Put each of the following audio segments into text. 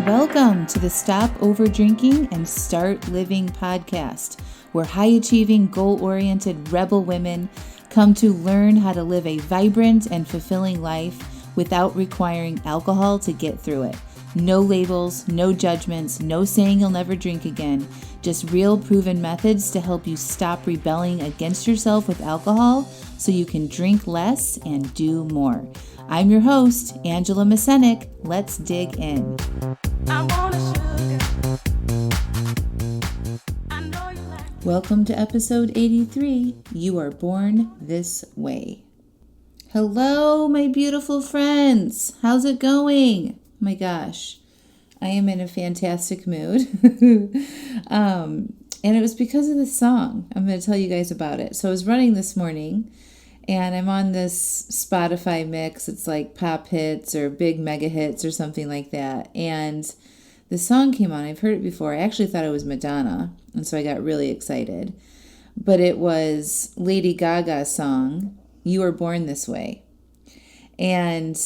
Welcome to the Stop Over Drinking and Start Living podcast, where high-achieving, goal-oriented rebel women come to learn how to live a vibrant and fulfilling life without requiring alcohol to get through it. No labels, no judgments, no saying you'll never drink again. Just real proven methods to help you stop rebelling against yourself with alcohol so you can drink less and do more. I'm your host, Angela Mascenik. Let's dig in. Welcome to episode 83, You Are Born This Way. Hello, my beautiful friends. How's it going? Oh my gosh, I am in a fantastic mood. And it was because of this song. I'm going to tell you guys about it. So I was running this morning, and I'm on this Spotify mix. It's like pop hits or big mega hits or something like that. And the song came on. I've heard it before. I actually thought it was Madonna, and so I got really excited. But it was Lady Gaga's song, You Are Born This Way. And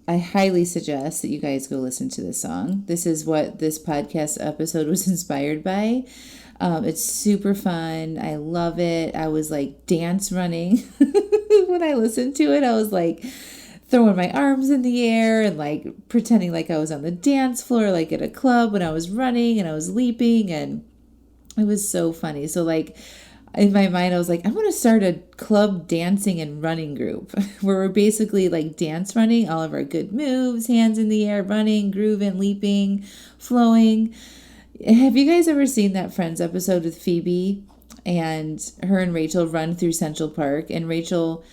I highly suggest that you guys go listen to this song. This is what this podcast episode was inspired by. It's super fun. I love it. I was like dance running when I listened to it. I was like throwing my arms in the air and like pretending like I was on the dance floor, like at a club when I was running and I was leaping, and it was so funny. So like in my mind, I was like, I'm going to start a club dancing and running group where we're basically like dance running all of our good moves, hands in the air, running, grooving, leaping, flowing. Have you guys ever seen that Friends episode with Phoebe and her and Rachel run through Central Park? And Rachel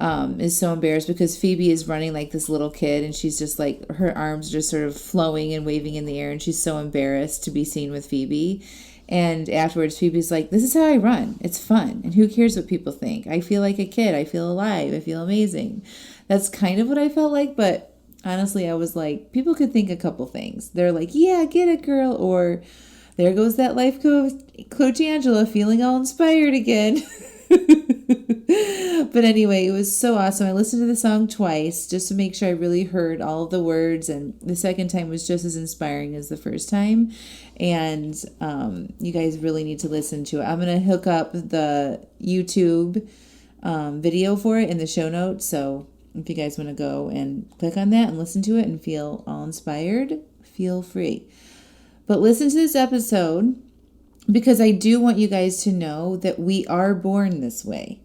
is so embarrassed because Phoebe is running like this little kid, and she's just like, her arms just sort of flowing and waving in the air, and she's so embarrassed to be seen with Phoebe. And afterwards, Phoebe's like, this is how I run. It's fun. And who cares what people think? I feel like a kid. I feel alive. I feel amazing. That's kind of what I felt like, but honestly, I was like, people could think a couple things. They're like, yeah, get it, girl. Or there goes that life coach Angela feeling all inspired again. But anyway, it was so awesome. I listened to the song twice just to make sure I really heard all of the words. And the second time was just as inspiring as the first time. And you guys really need to listen to it. I'm going to hook up the YouTube video for it in the show notes. So if you guys want to go and click on that and listen to it and feel all inspired, feel free. But listen to this episode because I do want you guys to know that we are born this way.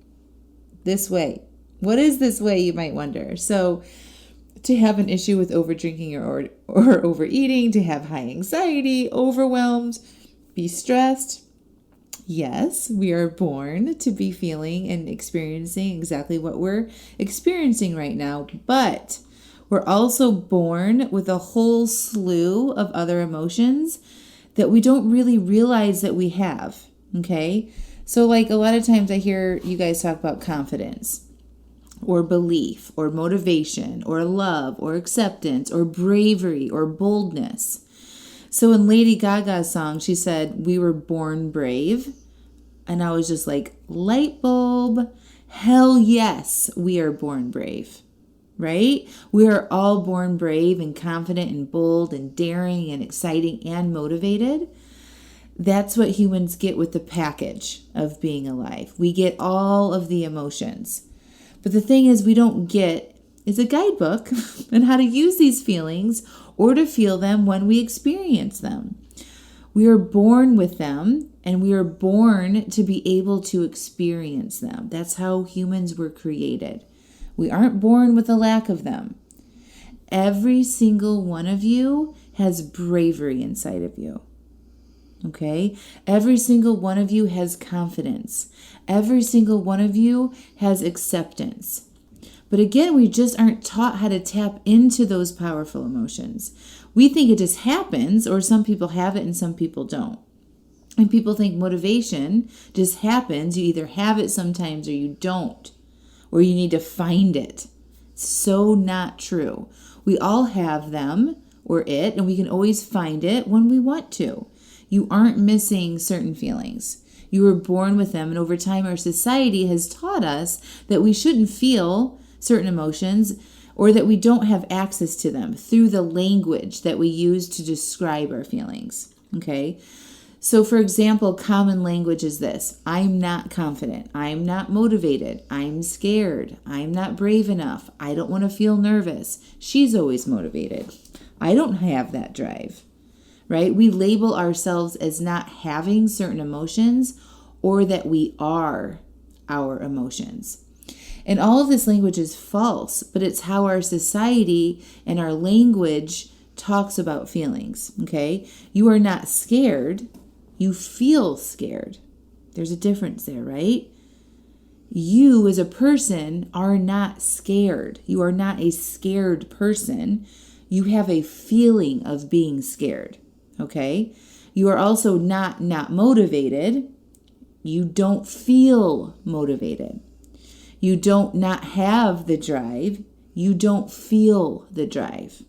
This way. What is this way, you might wonder? So to have an issue with overdrinking or overeating, to have high anxiety, overwhelmed, be stressed. Yes, we are born to be feeling and experiencing exactly what we're experiencing right now, but we're also born with a whole slew of other emotions that we don't really realize that we have, okay? So like a lot of times I hear you guys talk about confidence or belief or motivation or love or acceptance or bravery or boldness. So in Lady Gaga's song, she said, we were born brave. And I was just like, light bulb, hell yes, we are born brave, right? We are all born brave and confident and bold and daring and exciting and motivated. That's what humans get with the package of being alive. We get all of the emotions. But the thing is, we don't get is a guidebook on how to use these feelings or to feel them when we experience them. We are born with them, and we are born to be able to experience them. That's how humans were created. We aren't born with a lack of them. Every single one of you has bravery inside of you. Okay? Every single one of you has confidence. Every single one of you has acceptance. But again, we just aren't taught how to tap into those powerful emotions. We think it just happens, or some people have it and some people don't. And people think motivation just happens. You either have it sometimes or you don't, or you need to find it. So not true. We all have them or it, and we can always find it when we want to. You aren't missing certain feelings. You were born with them, and over time our society has taught us that we shouldn't feel certain emotions or that we don't have access to them through the language that we use to describe our feelings. Okay? So, for example, common language is this: I'm not confident. I'm not motivated. I'm scared. I'm not brave enough. I don't want to feel nervous. She's always motivated. I don't have that drive, right? We label ourselves as not having certain emotions, or that we are our emotions. And all of this language is false, but it's how our society and our language talks about feelings, okay? You are not scared. You feel scared. There's a difference there, right? You as a person are not scared. You are not a scared person. You have a feeling of being scared, okay? You are also not motivated. You don't feel motivated. You don't not have the drive. You don't feel the drive.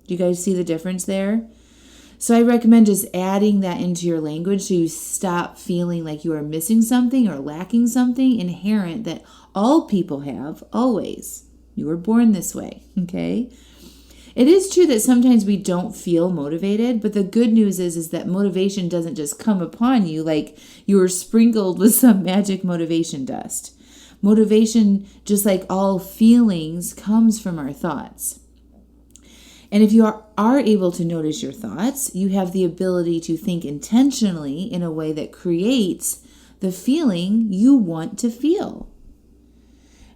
Do you guys see the difference there? So I recommend just adding that into your language so you stop feeling like you are missing something or lacking something inherent that all people have always. You were born this way, okay? It is true that sometimes we don't feel motivated, but the good news is that motivation doesn't just come upon you like you were sprinkled with some magic motivation dust. Motivation, just like all feelings, comes from our thoughts. And if you are able to notice your thoughts, you have the ability to think intentionally in a way that creates the feeling you want to feel.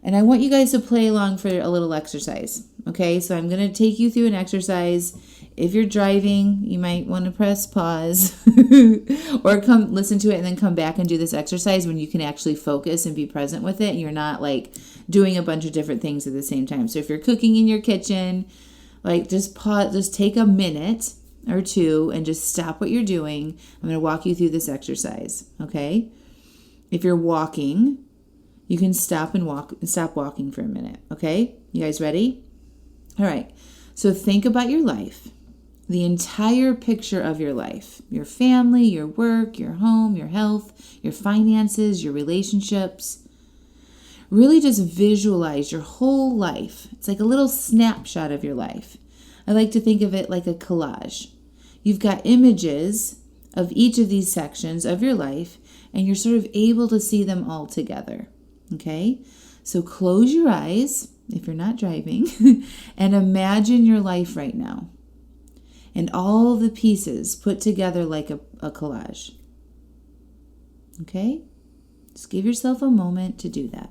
And I want you guys to play along for a little exercise. Okay, so I'm going to take you through an exercise. If you're driving, you might want to press pause or come listen to it and then come back and do this exercise when you can actually focus and be present with it. And you're not like doing a bunch of different things at the same time. So if you're cooking in your kitchen, like just pause, just take a minute or two and just stop what you're doing. I'm going to walk you through this exercise, okay? If you're walking, you can stop walking for a minute, okay? You guys ready? All right. So think about your life, the entire picture of your life, your family, your work, your home, your health, your finances, your relationships. Really just visualize your whole life. It's like a little snapshot of your life. I like to think of it like a collage. You've got images of each of these sections of your life, and you're sort of able to see them all together. Okay? So close your eyes, if you're not driving, and imagine your life right now. And all the pieces put together like a collage. Okay? Just give yourself a moment to do that.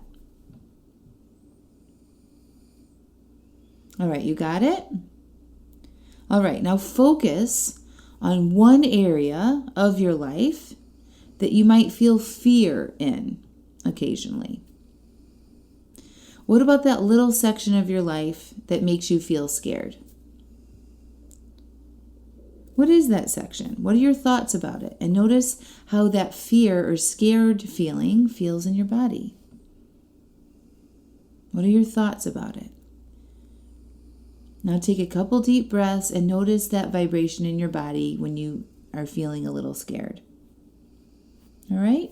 All right, you got it? All right, now focus on one area of your life that you might feel fear in occasionally. What about that little section of your life that makes you feel scared? What is that section? What are your thoughts about it? And notice how that fear or scared feeling feels in your body. What are your thoughts about it? Now take a couple deep breaths and notice that vibration in your body when you are feeling a little scared. All right?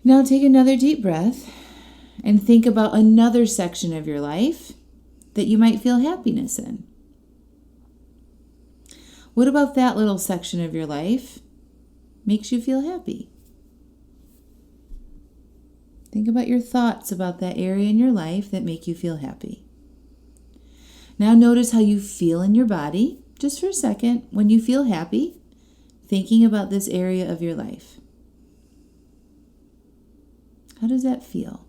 Now take another deep breath and think about another section of your life that you might feel happiness in. What about that little section of your life makes you feel happy? Think about your thoughts about that area in your life that make you feel happy. Now notice how you feel in your body, just for a second, when you feel happy, thinking about this area of your life. How does that feel?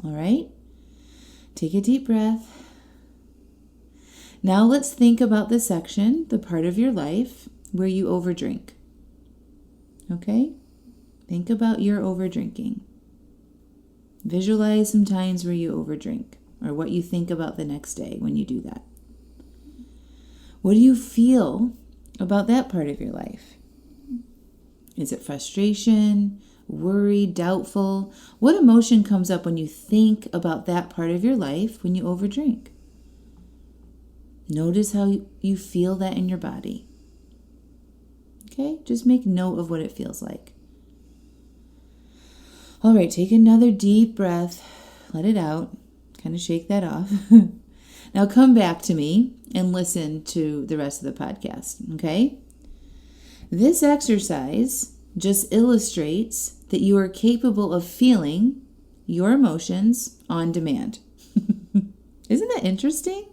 All right, take a deep breath. Now let's think about the section, the part of your life where you overdrink. Okay? Think about your overdrinking. Visualize some times where you overdrink, or what you think about the next day when you do that. What do you feel about that part of your life? Is it frustration, worry, doubtful? What emotion comes up when you think about that part of your life when you overdrink? Notice how you feel that in your body. Okay, just make note of what it feels like. All right, take another deep breath. let it out, kind of shake that off. Now come back to me and listen to the rest of the podcast, okay? This exercise just illustrates that you are capable of feeling your emotions on demand. Isn't that interesting?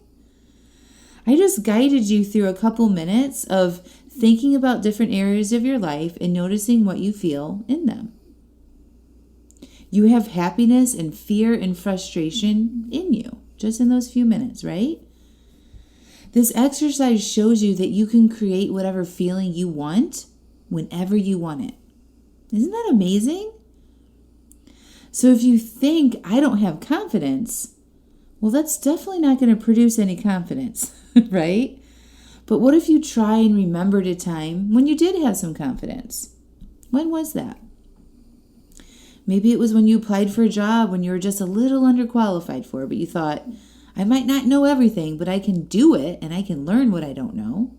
I just guided you through a couple minutes of thinking about different areas of your life and noticing what you feel in them. You have happiness and fear and frustration in you, just in those few minutes, right? This exercise shows you that you can create whatever feeling you want whenever you want it. Isn't that amazing? So if you think, I don't have confidence, well, that's definitely not going to produce any confidence, right? But what if you try and remembered a time when you did have some confidence? When was that? Maybe it was when you applied for a job when you were just a little underqualified for it, but you thought, I might not know everything, but I can do it and I can learn what I don't know.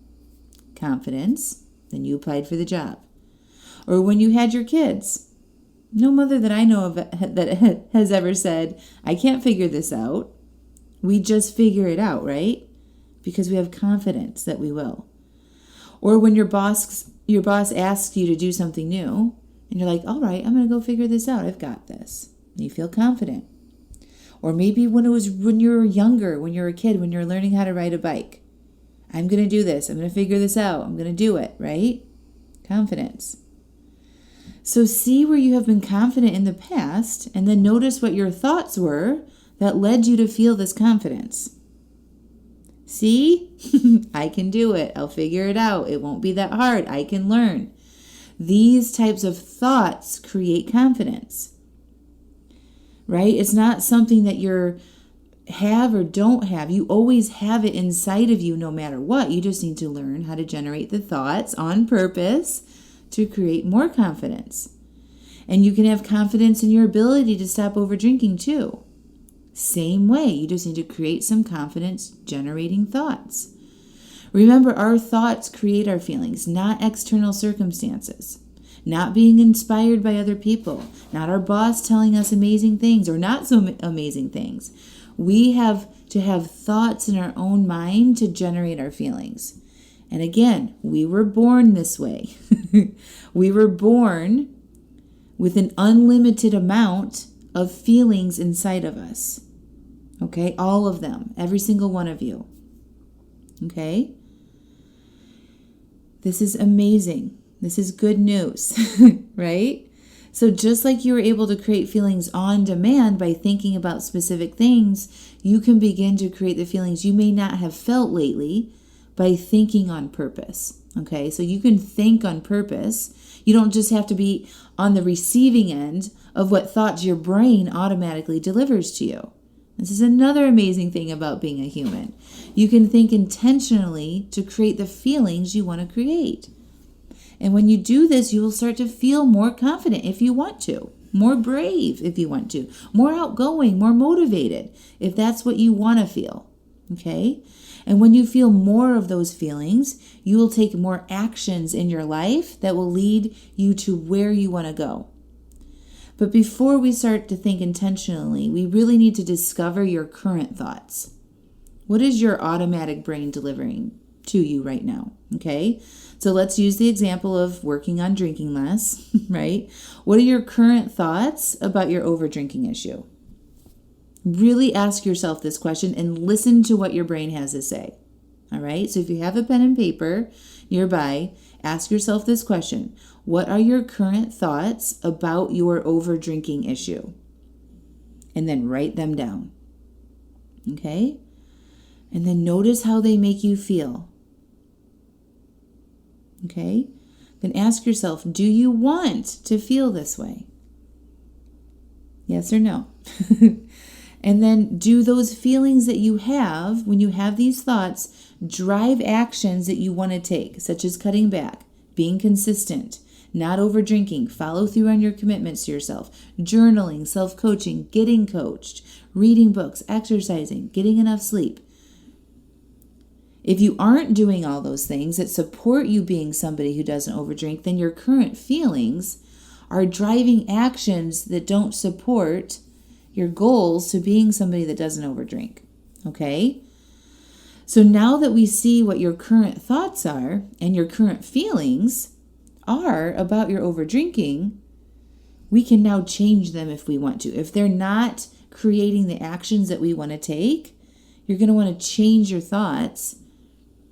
Confidence. Then you applied for the job. Or when you had your kids. No mother that I know of that has ever said, I can't figure this out. We just figure it out, right? Because we have confidence that we will. Or when your boss asks you to do something new, and you're like, all right, I'm going to go figure this out. I've got this. And you feel confident. Or maybe when you were younger, when you were a kid, when you were learning how to ride a bike. I'm going to do this. I'm going to figure this out. I'm going to do it, right? Confidence. So see where you have been confident in the past, and then notice what your thoughts were that led you to feel this confidence. See? I can do it. I'll figure it out. It won't be that hard. I can learn. These types of thoughts create confidence, right? It's not something that you have or don't have. You always have it inside of you no matter what. You just need to learn how to generate the thoughts on purpose to create more confidence. And you can have confidence in your ability to stop over drinking too. Same way, you just need to create some confidence generating thoughts. Remember, our thoughts create our feelings, not external circumstances. Not being inspired by other people, not our boss telling us amazing things or not so amazing things. We have to have thoughts in our own mind to generate our feelings. And again, we were born this way. We were born with an unlimited amount of feelings inside of us. Okay, all of them, every single one of you. Okay? This is amazing. This is good news, right? So just like you were able to create feelings on demand by thinking about specific things, you can begin to create the feelings you may not have felt lately by thinking on purpose. Okay, so you can think on purpose. You don't just have to be on the receiving end of what thoughts your brain automatically delivers to you. This is another amazing thing about being a human. You can think intentionally to create the feelings you want to create. And when you do this, you will start to feel more confident if you want to, more brave if you want to, more outgoing, more motivated if that's what you want to feel. Okay? And when you feel more of those feelings, you will take more actions in your life that will lead you to where you want to go. But before we start to think intentionally, we really need to discover your current thoughts. What is your automatic brain delivering to you right now? Okay, so let's use the example of working on drinking less, right? What are your current thoughts about your over drinking issue? Really ask yourself this question and listen to what your brain has to say. All right, so if you have a pen and paper nearby, ask yourself this question. What are your current thoughts about your over drinking issue? And then write them down. Okay? And then notice how they make you feel. Okay? Then ask yourself, do you want to feel this way? Yes or no? And then do those feelings that you have when you have these thoughts drive actions that you want to take, such as cutting back, being consistent, not over drinking, follow through on your commitments to yourself, journaling, self-coaching, getting coached, reading books, exercising, getting enough sleep. If you aren't doing all those things that support you being somebody who doesn't overdrink, then your current feelings are driving actions that don't support your goals to being somebody that doesn't overdrink. Okay? So now that we see what your current thoughts are and your current feelings are about your overdrinking, we can now change them if we want to. If they're not creating the actions that we want to take, you're going to want to change your thoughts,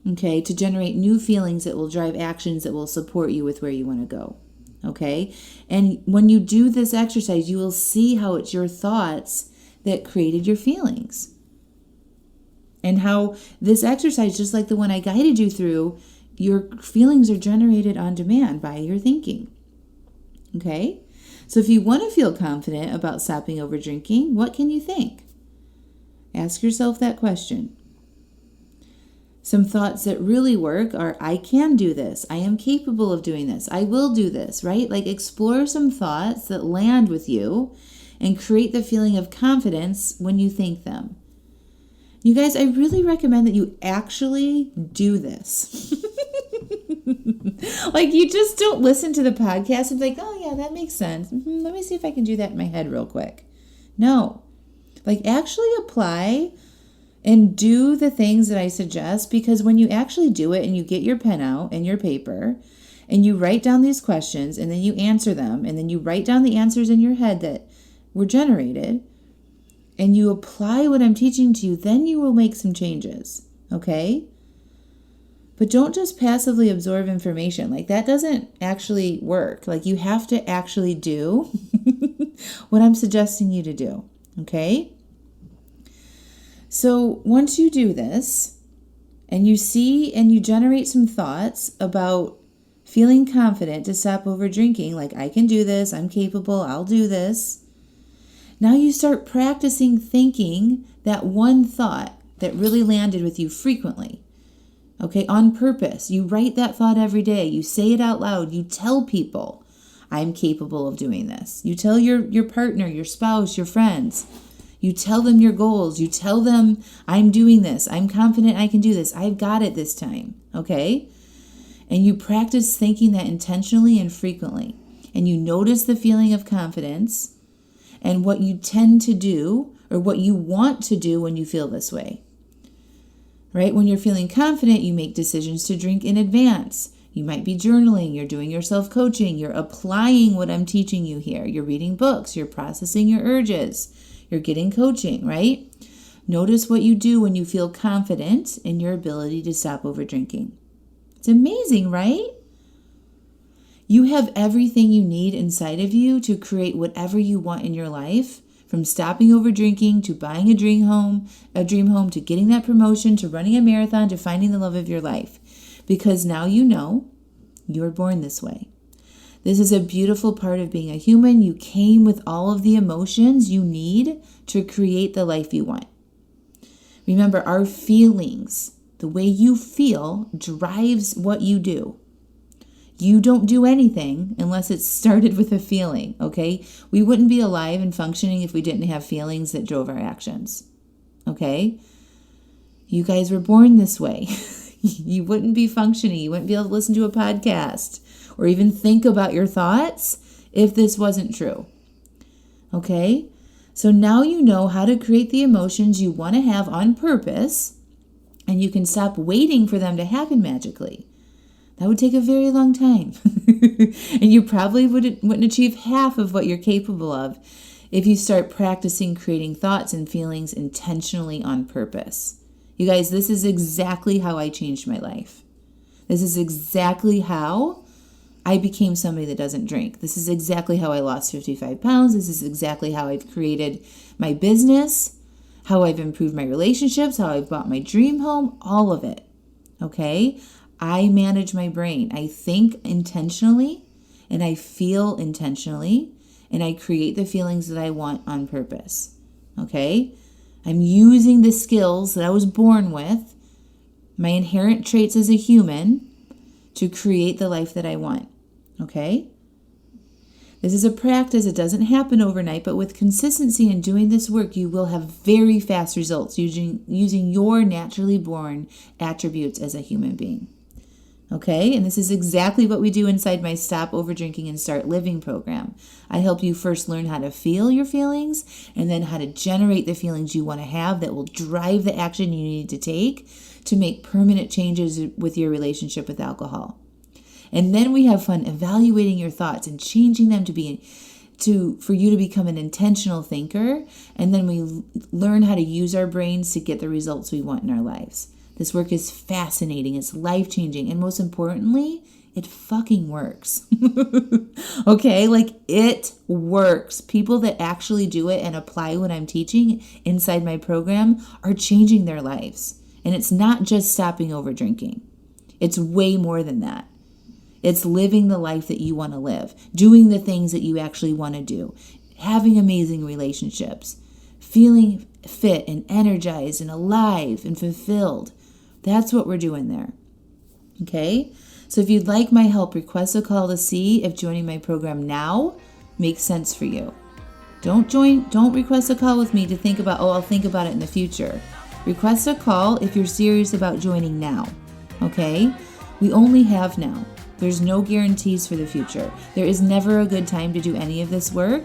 okay, to generate new feelings that will drive actions that will support you with where you want to go, okay? And when you do this exercise, you will see how it's your thoughts that created your feelings. And how this exercise, just like the one I guided you through, your feelings are generated on demand by your thinking, okay? So if you want to feel confident about stopping over drinking, what can you think? Ask yourself that question. Some thoughts that really work are, I can do this. I am capable of doing this. I will do this, right? Like explore some thoughts that land with you and create the feeling of confidence when you think them. You guys, I really recommend that you actually do this. Like you just don't listen to the podcast and be like, oh yeah, that makes sense. Let me see if I can do that in my head real quick. No, like actually apply and do the things that I suggest, because when you actually do it and you get your pen out and your paper and you write down these questions and then you answer them and then you write down the answers in your head that were generated and you apply what I'm teaching to you, then you will make some changes, okay? But don't just passively absorb information. Like that doesn't actually work. Like you have to actually do what I'm suggesting you to do, okay? So once you do this and you see and you generate some thoughts about feeling confident to stop over drinking, like I can do this, I'm capable, I'll do this. Now you start practicing thinking that one thought that really landed with you frequently. Okay, on purpose. You write that thought every day. You say it out loud. You tell people, I'm capable of doing this. You tell your partner, your spouse, your friends. You tell them your goals. You tell them, I'm doing this. I'm confident I can do this. I've got it this time. Okay? And you practice thinking that intentionally and frequently. And you notice the feeling of confidence and what you tend to do or what you want to do when you feel this way. Right? When you're feeling confident, you make decisions to drink in advance. You might be journaling, you're doing your self-coaching, you're applying what I'm teaching you here. You're reading books, you're processing your urges, you're getting coaching, right? Notice what you do when you feel confident in your ability to stop over drinking. It's amazing, right? You have everything you need inside of you to create whatever you want in your life. From stopping over drinking to buying a dream home to getting that promotion to running a marathon to finding the love of your life. Because now you know you were born this way. This is a beautiful part of being a human. You came with all of the emotions you need to create the life you want. Remember, our feelings, the way you feel, drives what you do. You don't do anything unless it's started with a feeling, okay? We wouldn't be alive and functioning if we didn't have feelings that drove our actions, okay? You guys were born this way. You wouldn't be functioning. You wouldn't be able to listen to a podcast or even think about your thoughts if this wasn't true, okay? So now you know how to create the emotions you want to have on purpose, and you can stop waiting for them to happen magically. That would take a very long time. And you probably wouldn't achieve half of what you're capable of if you start practicing creating thoughts and feelings intentionally on purpose. You guys, this is exactly how I changed my life. This is exactly how I became somebody that doesn't drink. This is exactly how I lost 55 pounds. This is exactly how I've created my business, how I've improved my relationships, how I've bought my dream home, all of it. Okay? I manage my brain. I think intentionally and I feel intentionally and I create the feelings that I want on purpose. Okay? I'm using the skills that I was born with, my inherent traits as a human, to create the life that I want. Okay? This is a practice. It doesn't happen overnight, but with consistency in doing this work, you will have very fast results using your naturally born attributes as a human being. Okay, and this is exactly what we do inside my Stop Over Drinking and Start Living program. I help you first learn how to feel your feelings and then how to generate the feelings you want to have that will drive the action you need to take to make permanent changes with your relationship with alcohol. And then we have fun evaluating your thoughts and changing them for you to become an intentional thinker. And then we learn how to use our brains to get the results we want in our lives. This work is fascinating, it's life-changing, and most importantly, it fucking works. Okay, like it works. People that actually do it and apply what I'm teaching inside my program are changing their lives. And it's not just stopping over drinking. It's way more than that. It's living the life that you want to live, doing the things that you actually want to do, having amazing relationships, feeling fit and energized and alive and fulfilled. That's what we're doing there. Okay? So if you'd like my help, request a call to see if joining my program now makes sense for you. Don't request a call with me to think about, I'll think about it in the future. Request a call if you're serious about joining now. Okay? We only have now. There's no guarantees for the future. There is never a good time to do any of this work.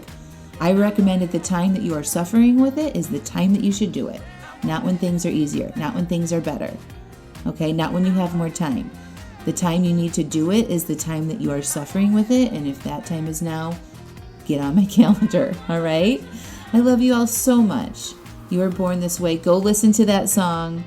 I recommend at the time that you are suffering with it is the time that you should do it. Not when things are easier, not when things are better. Okay, not when you have more time. The time you need to do it is the time that you are suffering with it, and if that time is now, get on my calendar, all right? I love you all so much. You were born this way. Go listen to that song,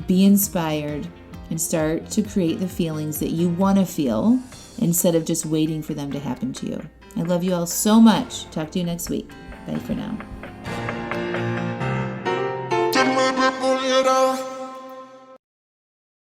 be inspired, and start to create the feelings that you want to feel instead of just waiting for them to happen to you. I love you all so much. Talk to you next week. Bye for now.